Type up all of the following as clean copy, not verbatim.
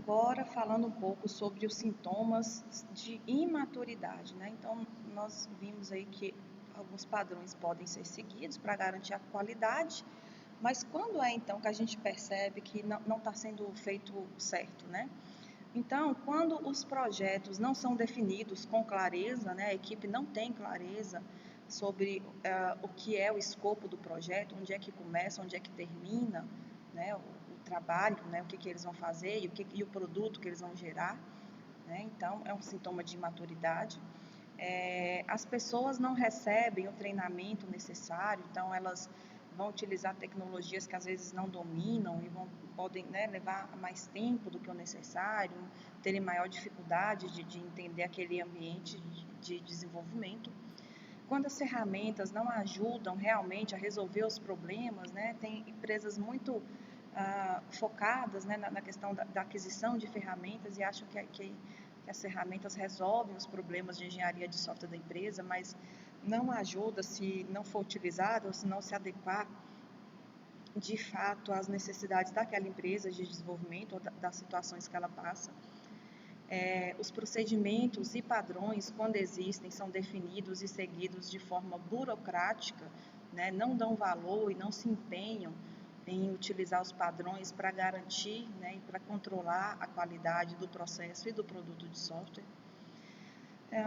Agora, falando um pouco sobre os sintomas de imaturidade, né? Então, nós vimos aí que alguns padrões podem ser seguidos para garantir a qualidade, mas quando é então que a gente percebe que não está sendo feito certo, né? Então, quando os projetos não são definidos com clareza, né? A equipe não tem clareza sobre o que é o escopo do projeto, onde é que começa, onde é que termina, né? O trabalho, né? O que eles vão fazer e o produto que eles vão gerar, né? Então, é um sintoma de imaturidade. As pessoas não recebem o treinamento necessário, então elas vão utilizar tecnologias que às vezes não dominam e podem, né, levar mais tempo do que o necessário, terem maior dificuldade de entender aquele ambiente de desenvolvimento. Quando as ferramentas não ajudam realmente a resolver os problemas, né, tem empresas muito focadas, né, na questão da aquisição de ferramentas e acham que as ferramentas resolvem os problemas de engenharia de software da empresa, mas não ajuda se não for utilizada ou se não se adequar de fato às necessidades daquela empresa de desenvolvimento ou das situações que ela passa. Os procedimentos e padrões, quando existem, são definidos e seguidos de forma burocrática, né? Não dão valor e não se empenham em utilizar os padrões para garantir, né, e para controlar a qualidade do processo e do produto de software.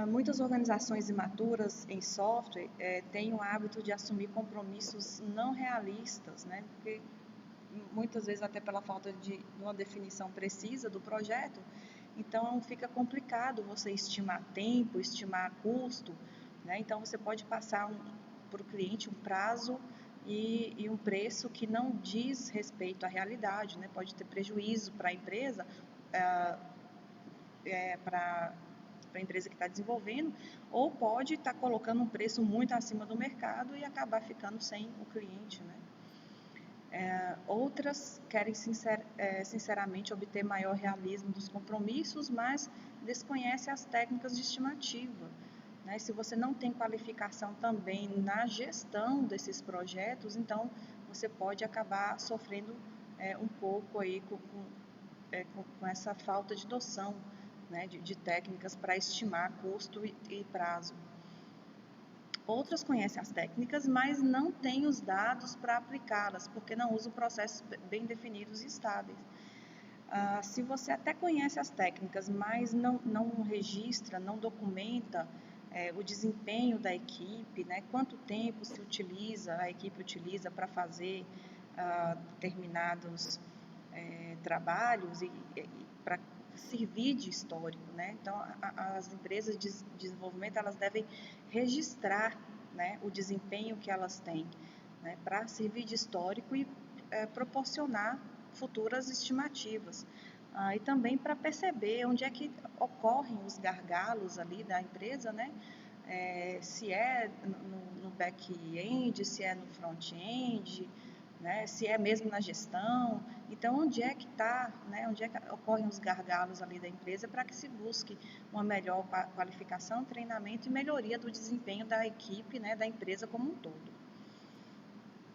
Muitas organizações imaturas em software têm o hábito de assumir compromissos não realistas, né? Porque muitas vezes até pela falta de uma definição precisa do projeto, então fica complicado você estimar tempo, estimar custo, né? Então você pode passar para o cliente um prazo e um preço que não diz respeito à realidade, né? Pode ter prejuízo para a empresa, para a empresa que está desenvolvendo, ou pode estar colocando um preço muito acima do mercado e acabar ficando sem o cliente, né? Outras querem sinceramente obter maior realismo dos compromissos, mas desconhecem as técnicas de estimativa, né? Se você não tem qualificação também na gestão desses projetos, então você pode acabar sofrendo um pouco aí com essa falta de noção, né, de técnicas para estimar custo e prazo. Outras conhecem as técnicas, mas não têm os dados para aplicá-las, porque não usam processos bem definidos e estáveis. Se você até conhece as técnicas, mas não registra, não documenta o desempenho da equipe, né, quanto tempo a equipe utiliza para fazer determinados trabalhos e para servir de histórico, né? Então, as empresas de desenvolvimento, elas devem registrar, né, o desempenho que elas têm, né, para servir de histórico e proporcionar futuras estimativas. E também para perceber onde é que ocorrem os gargalos ali da empresa, né? Se é no back-end, se é no front-end, né? Se é mesmo na gestão. Então, onde é que está, né? Onde é que ocorrem os gargalos ali da empresa para que se busque uma melhor qualificação, treinamento e melhoria do desempenho da equipe, né? Da empresa como um todo.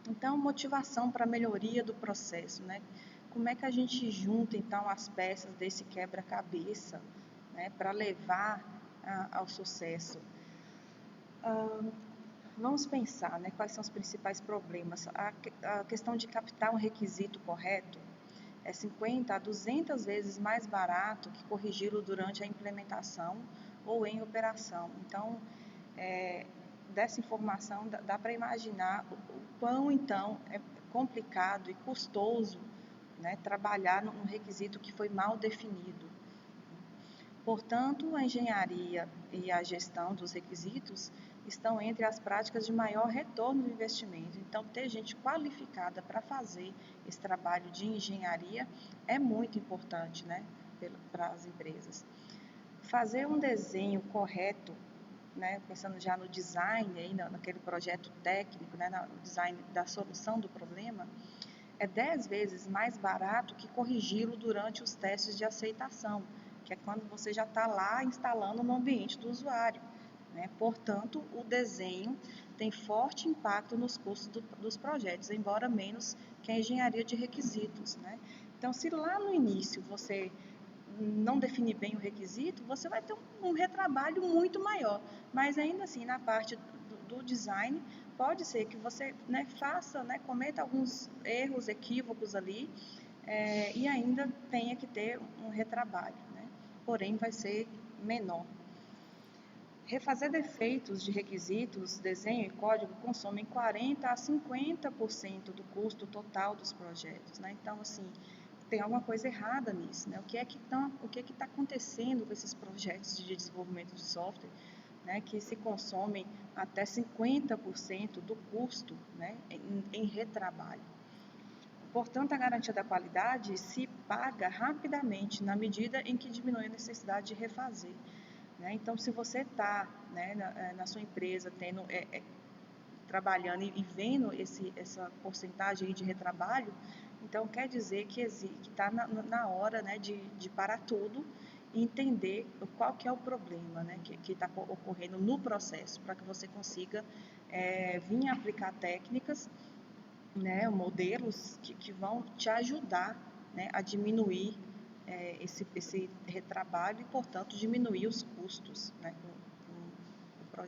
Então, motivação para a melhoria do processo, né? Como é que a gente junta, então, as peças desse quebra-cabeça, né? Para levar ao sucesso? Vamos pensar, né, quais são os principais problemas. A questão de captar um requisito correto é 50 a 200 vezes mais barato que corrigi-lo durante a implementação ou em operação. Então, dessa informação dá para imaginar o quão, então, é complicado e custoso, né, trabalhar num requisito que foi mal definido. Portanto, a engenharia e a gestão dos requisitos estão entre as práticas de maior retorno do investimento. Então, ter gente qualificada para fazer esse trabalho de engenharia é muito importante, né, para as empresas. Fazer um desenho correto, né, pensando já no design, aí, naquele projeto técnico, né, no design da solução do problema, é 10 vezes mais barato que corrigi-lo durante os testes de aceitação, que é quando você já está lá instalando no ambiente do usuário, né? Portanto, o desenho tem forte impacto nos custos dos projetos, embora menos que a engenharia de requisitos, né? Então, se lá no início você não definir bem o requisito, você vai ter um retrabalho muito maior. Mas ainda assim, na parte do design, pode ser que você, né, faça, né, cometa alguns erros, equívocos ali, e ainda tenha que ter um retrabalho, né? Porém vai ser menor. Refazer defeitos de requisitos, desenho e código consomem 40% a 50% do custo total dos projetos, né? Então, assim, tem alguma coisa errada nisso, né? O que é que está acontecendo com esses projetos de desenvolvimento de software, né? Que se consomem até 50% do custo, né? Em retrabalho. Portanto, a garantia da qualidade se paga rapidamente na medida em que diminui a necessidade de refazer. Né? Então, se você está, né, na sua empresa trabalhando e vendo essa porcentagem aí de retrabalho, então quer dizer que está na hora, né, de parar tudo e entender qual que é o problema, né, que está ocorrendo no processo, para que você consiga vir aplicar técnicas, né, modelos que vão te ajudar, né, a diminuir esse retrabalho e, portanto, diminuir os custos, né, com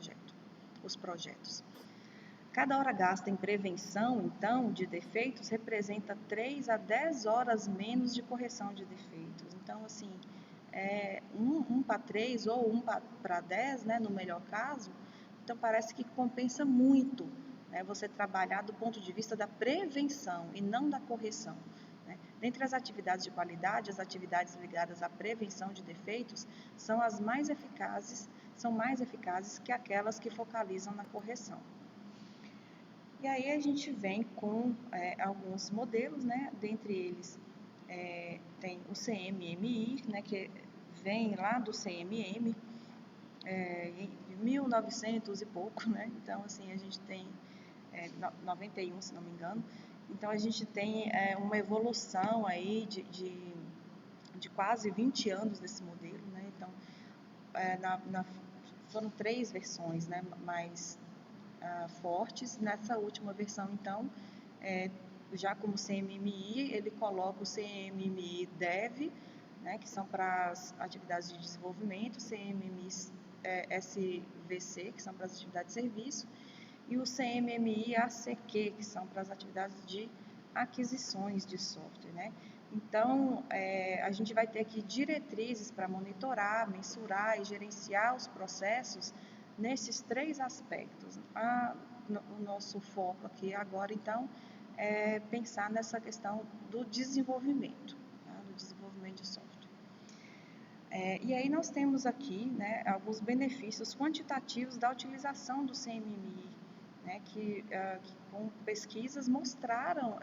os projetos. Cada hora gasta em prevenção, então, de defeitos representa 3 a 10 horas menos de correção de defeitos. Então, assim, 1 para 3 ou 1 para 10, né, no melhor caso, então parece que compensa muito, né, você trabalhar do ponto de vista da prevenção e não da correção. Né? Dentre as atividades de qualidade, as atividades ligadas à prevenção de defeitos são mais eficazes que aquelas que focalizam na correção. E aí a gente vem com alguns modelos, né? Dentre eles tem o CMMI, né? Que vem lá do CMM, em 1900 e pouco, né? Então, assim, a gente tem 91, se não me engano. Então, a gente tem uma evolução aí de quase 20 anos desse modelo, né? Então, foram 3 versões, né? Mais fortes. Nessa última versão, então, já como CMMI, ele coloca o CMMI Dev, né, que são para as atividades de desenvolvimento, CMMI SVC, que são para as atividades de serviço, e o CMMI ACQ, que são para as atividades de aquisições de software, né? Então, a gente vai ter aqui diretrizes para monitorar, mensurar e gerenciar os processos nesses 3 aspectos. O nosso foco aqui agora, então, é pensar nessa questão do desenvolvimento, tá? Do desenvolvimento de software. E aí nós temos aqui, né, alguns benefícios quantitativos da utilização do CMMI, né, que com pesquisas mostraram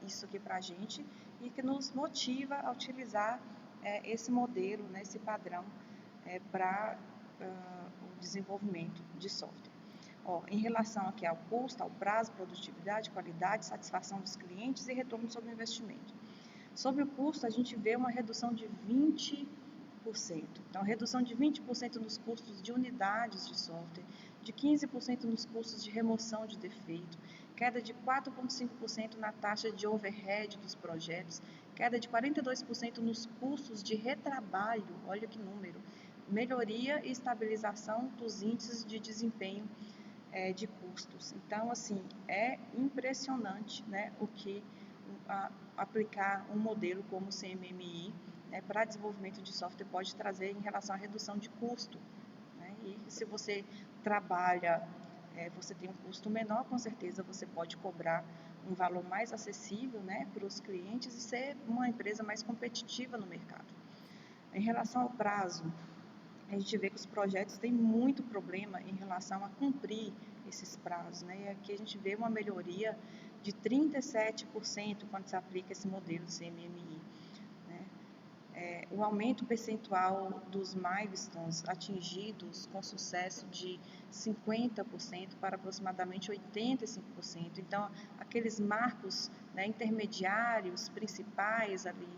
isso aqui para a gente e que nos motiva a utilizar esse modelo, né, esse padrão para o desenvolvimento de software. Em relação aqui ao custo, ao prazo, produtividade, qualidade, satisfação dos clientes e retorno sobre o investimento. Sobre o custo, a gente vê uma redução de 20%. Então, redução de 20% nos custos de unidades de software, de 15% nos custos de remoção de defeito, queda de 4,5% na taxa de overhead dos projetos, queda de 42% nos custos de retrabalho, olha que número, melhoria e estabilização dos índices de desempenho de custos. Então, assim, é impressionante, né, o que aplicar um modelo como o CMMI, né, para desenvolvimento de software pode trazer em relação à redução de custo. Né? E se você trabalha, você tem um custo menor, com certeza você pode cobrar um valor mais acessível, né, para os clientes e ser uma empresa mais competitiva no mercado. Em relação ao prazo, a gente vê que os projetos têm muito problema em relação a cumprir esses prazos, né? E aqui a gente vê uma melhoria de 37% quando se aplica esse modelo de CMMI. Né? O aumento percentual dos milestones atingidos com sucesso de 50% para aproximadamente 85%. Então, aqueles marcos, né, intermediários, principais ali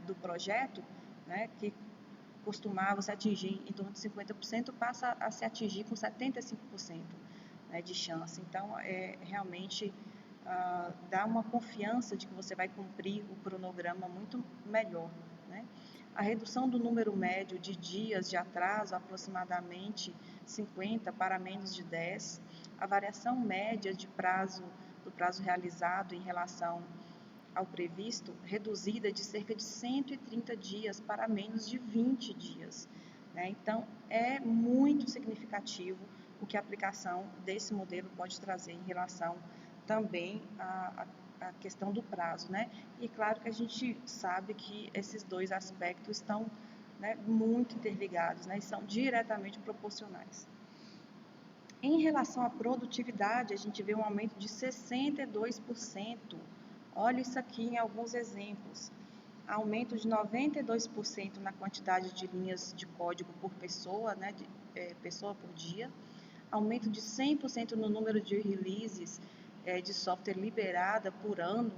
do projeto, né, que costumava se atingir em torno de 50%, passa a se atingir com 75%, né, de chance. Então, realmente dá uma confiança de que você vai cumprir o cronograma muito melhor. Né? a redução do número médio de dias de atraso, aproximadamente 50 para menos de 10, a variação média do prazo realizado em relação ao previsto, reduzida de cerca de 130 dias para menos de 20 dias. Né? Então, é muito significativo o que a aplicação desse modelo pode trazer em relação também à questão do prazo. Né? E claro que a gente sabe que esses dois aspectos estão, né, muito interligados, né, e são diretamente proporcionais. Em relação à produtividade, a gente vê um aumento de 62%. Olha isso aqui em alguns exemplos. Aumento de 92% na quantidade de linhas de código por pessoa, né, pessoa por dia. Aumento de 100% no número de releases de software liberada por ano.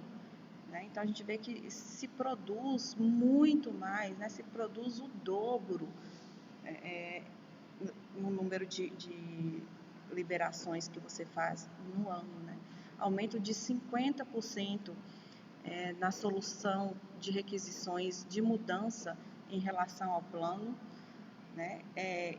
Né? Então, a gente vê que se produz muito mais, né, se produz o dobro no número de liberações que você faz no ano. Né? Aumento de 50% na solução de requisições de mudança em relação ao plano. Né?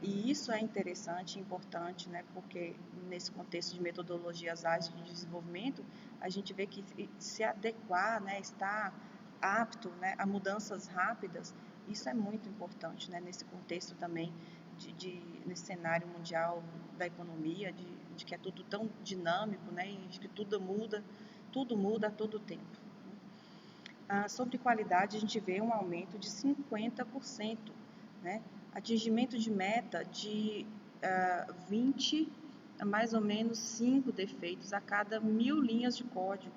E isso é interessante, importante, né? Porque nesse contexto de metodologias ágeis de desenvolvimento, a gente vê que se adequar, né, estar apto, né, a mudanças rápidas, isso é muito importante, né, nesse contexto também, nesse cenário mundial da economia, de que é tudo tão dinâmico, né, e de que tudo muda a todo tempo. Sobre qualidade, a gente vê um aumento de 50%, né? Atingimento de meta de 20 a mais ou menos 5 defeitos a cada 1000 linhas de código.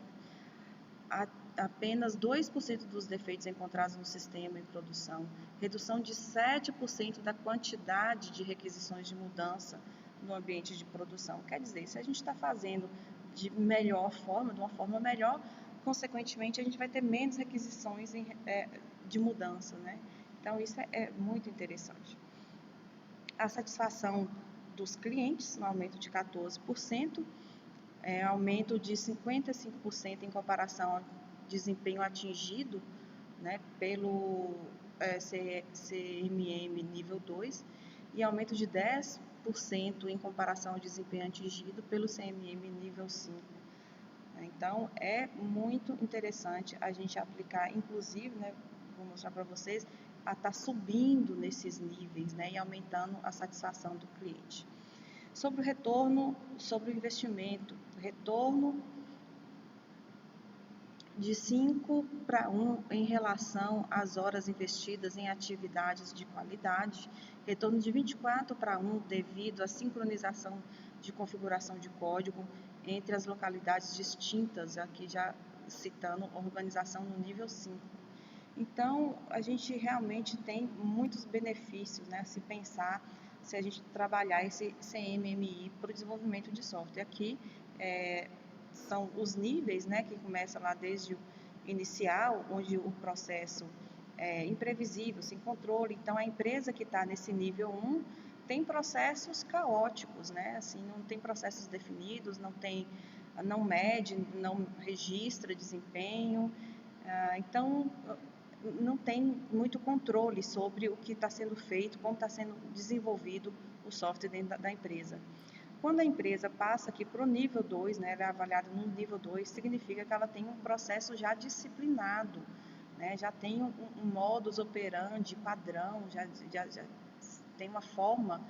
Apenas 2% dos defeitos encontrados no sistema em produção. Redução de 7% da quantidade de requisições de mudança no ambiente de produção. Quer dizer, se a gente está fazendo de uma forma melhor, consequentemente, a gente vai ter menos requisições de mudança, né? Então, isso é muito interessante. A satisfação dos clientes, no aumento de 14%, aumento de 55% em comparação ao desempenho atingido, né, pelo CMM nível 2, e aumento de 10% em comparação ao desempenho atingido pelo CMM nível 5. Então, é muito interessante a gente aplicar, inclusive, né, vou mostrar para vocês, a estar subindo nesses níveis, né, e aumentando a satisfação do cliente. Sobre o retorno, sobre o investimento, retorno de 5 para 1 em relação às horas investidas em atividades de qualidade, retorno de 24 para 1 devido à sincronização de configuração de código entre as localidades distintas, aqui já citando organização no nível 5. Então, a gente realmente tem muitos benefícios, né, se pensar, se a gente trabalhar esse CMMI para o desenvolvimento de software. Aqui são os níveis, né, que começa lá desde o inicial, onde o processo é imprevisível, sem controle. Então, a empresa que está nesse nível 1 tem processos caóticos, né, assim, não tem processos definidos, não mede, não registra desempenho, então não tem muito controle sobre o que está sendo feito, como está sendo desenvolvido o software dentro da empresa. Quando a empresa passa aqui para o nível 2, né, ela é avaliada no nível 2, significa que ela tem um processo já disciplinado, né, já tem um modus operandi padrão, já tem uma forma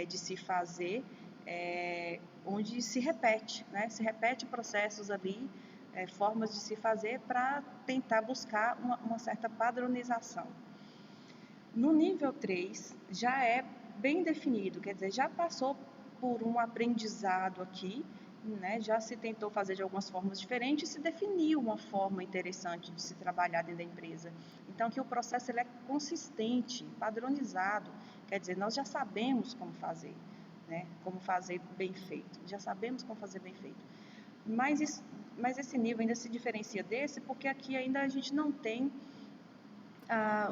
de se fazer, onde se repete, né, se repete processos ali, formas de se fazer para tentar buscar uma certa padronização. No nível 3, já é bem definido, quer dizer, já passou por um aprendizado aqui, né, já se tentou fazer de algumas formas diferentes e se definiu uma forma interessante de se trabalhar dentro da empresa. Então, aqui o processo ele é consistente, padronizado, quer dizer, nós já sabemos como fazer, né, como fazer bem feito, já sabemos como fazer bem feito. Mas esse nível ainda se diferencia desse porque aqui ainda a gente não tem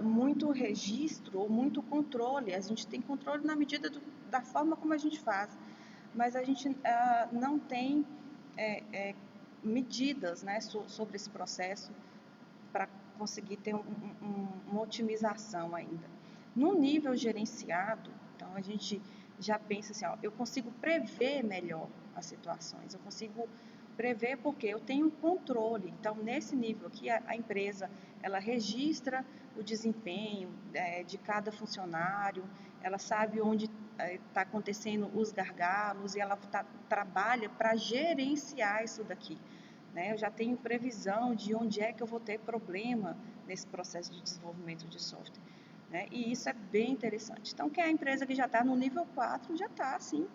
muito registro ou muito controle. A gente tem controle na medida da forma como a gente faz, mas a gente não tem medidas, né, sobre esse processo para conseguir ter uma otimização ainda. No nível gerenciado, então a gente já pensa assim, ó, eu consigo prever melhor as situações, eu consigo prever porque eu tenho controle. Então, nesse nível aqui, a empresa, ela registra o desempenho de cada funcionário, ela sabe onde está acontecendo os gargalos e ela trabalha para gerenciar isso daqui. Né? Eu já tenho previsão de onde é que eu vou ter problema nesse processo de desenvolvimento de software. Né? E isso é bem interessante. Então, quem é a empresa que já está no nível 4 já está, assim,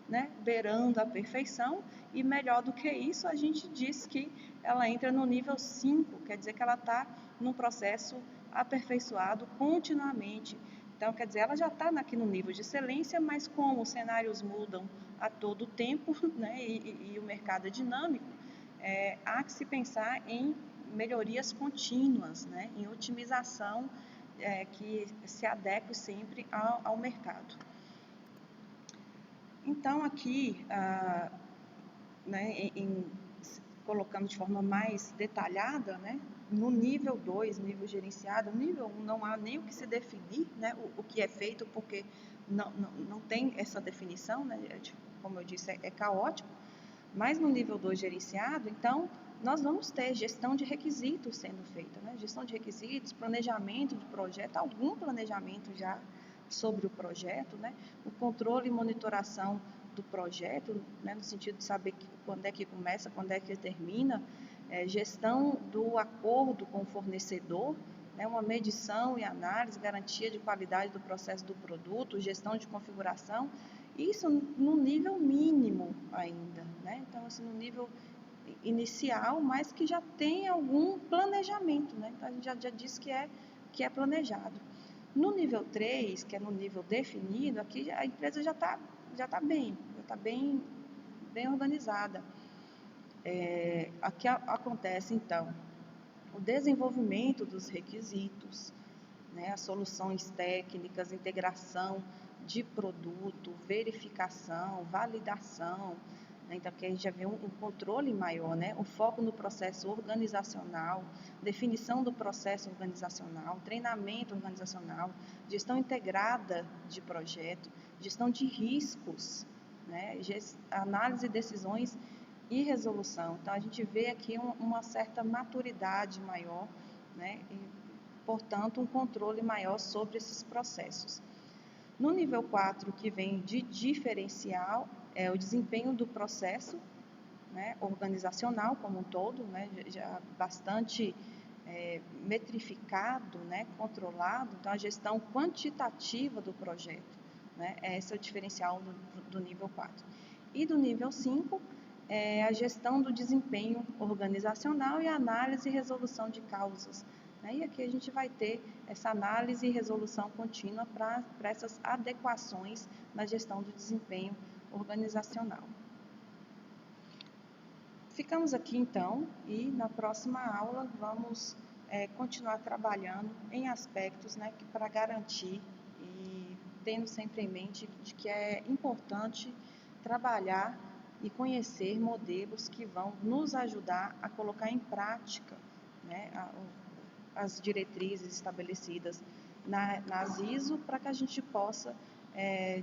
né, beirando a perfeição, e melhor do que isso, a gente diz que ela entra no nível 5, quer dizer que ela está num processo aperfeiçoado continuamente. Então, quer dizer, ela já está aqui no nível de excelência, mas como os cenários mudam a todo tempo, né, e o mercado é dinâmico, há que se pensar em melhorias contínuas, né, em otimização que se adeque sempre ao mercado. Então, aqui, né, colocando de forma mais detalhada, né, no nível 2, nível gerenciado, no nível 1 não há nem o que se definir, né, o que é feito, porque não tem essa definição, né, como eu disse, é caótico, mas no nível 2 gerenciado, então, nós vamos ter gestão de requisitos sendo feita, né, gestão de requisitos, planejamento de projeto, algum planejamento já sobre o projeto, né, o controle e monitoração do projeto, né, no sentido de saber quando é que começa, quando é que termina, gestão do acordo com o fornecedor, né, uma medição e análise, garantia de qualidade do processo do produto, gestão de configuração, isso no nível mínimo ainda, né, então assim, no nível inicial, mas que já tem algum planejamento, né, então a gente já disse que é planejado. No nível 3, que é no nível definido, aqui a empresa já está bem organizada. Aqui acontece, então, o desenvolvimento dos requisitos, né, as soluções técnicas, integração de produto, verificação, validação. Né, então, aqui a gente já vê um controle maior, né, o foco no processo organizacional, definição do processo organizacional, treinamento organizacional, gestão integrada de projeto, gestão de riscos, né, análise de decisões e resolução. Então, a gente vê aqui uma certa maturidade maior, né, e, portanto, um controle maior sobre esses processos. No nível 4, que vem de diferencial, é o desempenho do processo, né, organizacional como um todo, né, já bastante metrificado, né, controlado, então a gestão quantitativa do projeto, né, esse é o diferencial do nível 4. E do nível 5, a gestão do desempenho organizacional e análise e resolução de causas. Né, e aqui a gente vai ter essa análise e resolução contínua para essas adequações na gestão do desempenho organizacional. Ficamos aqui então e na próxima aula vamos continuar trabalhando em aspectos, né, para garantir e tendo sempre em mente de que é importante trabalhar e conhecer modelos que vão nos ajudar a colocar em prática, né, as diretrizes estabelecidas nas ISO para que a gente possa,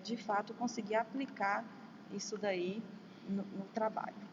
de fato, conseguir aplicar isso daí no trabalho.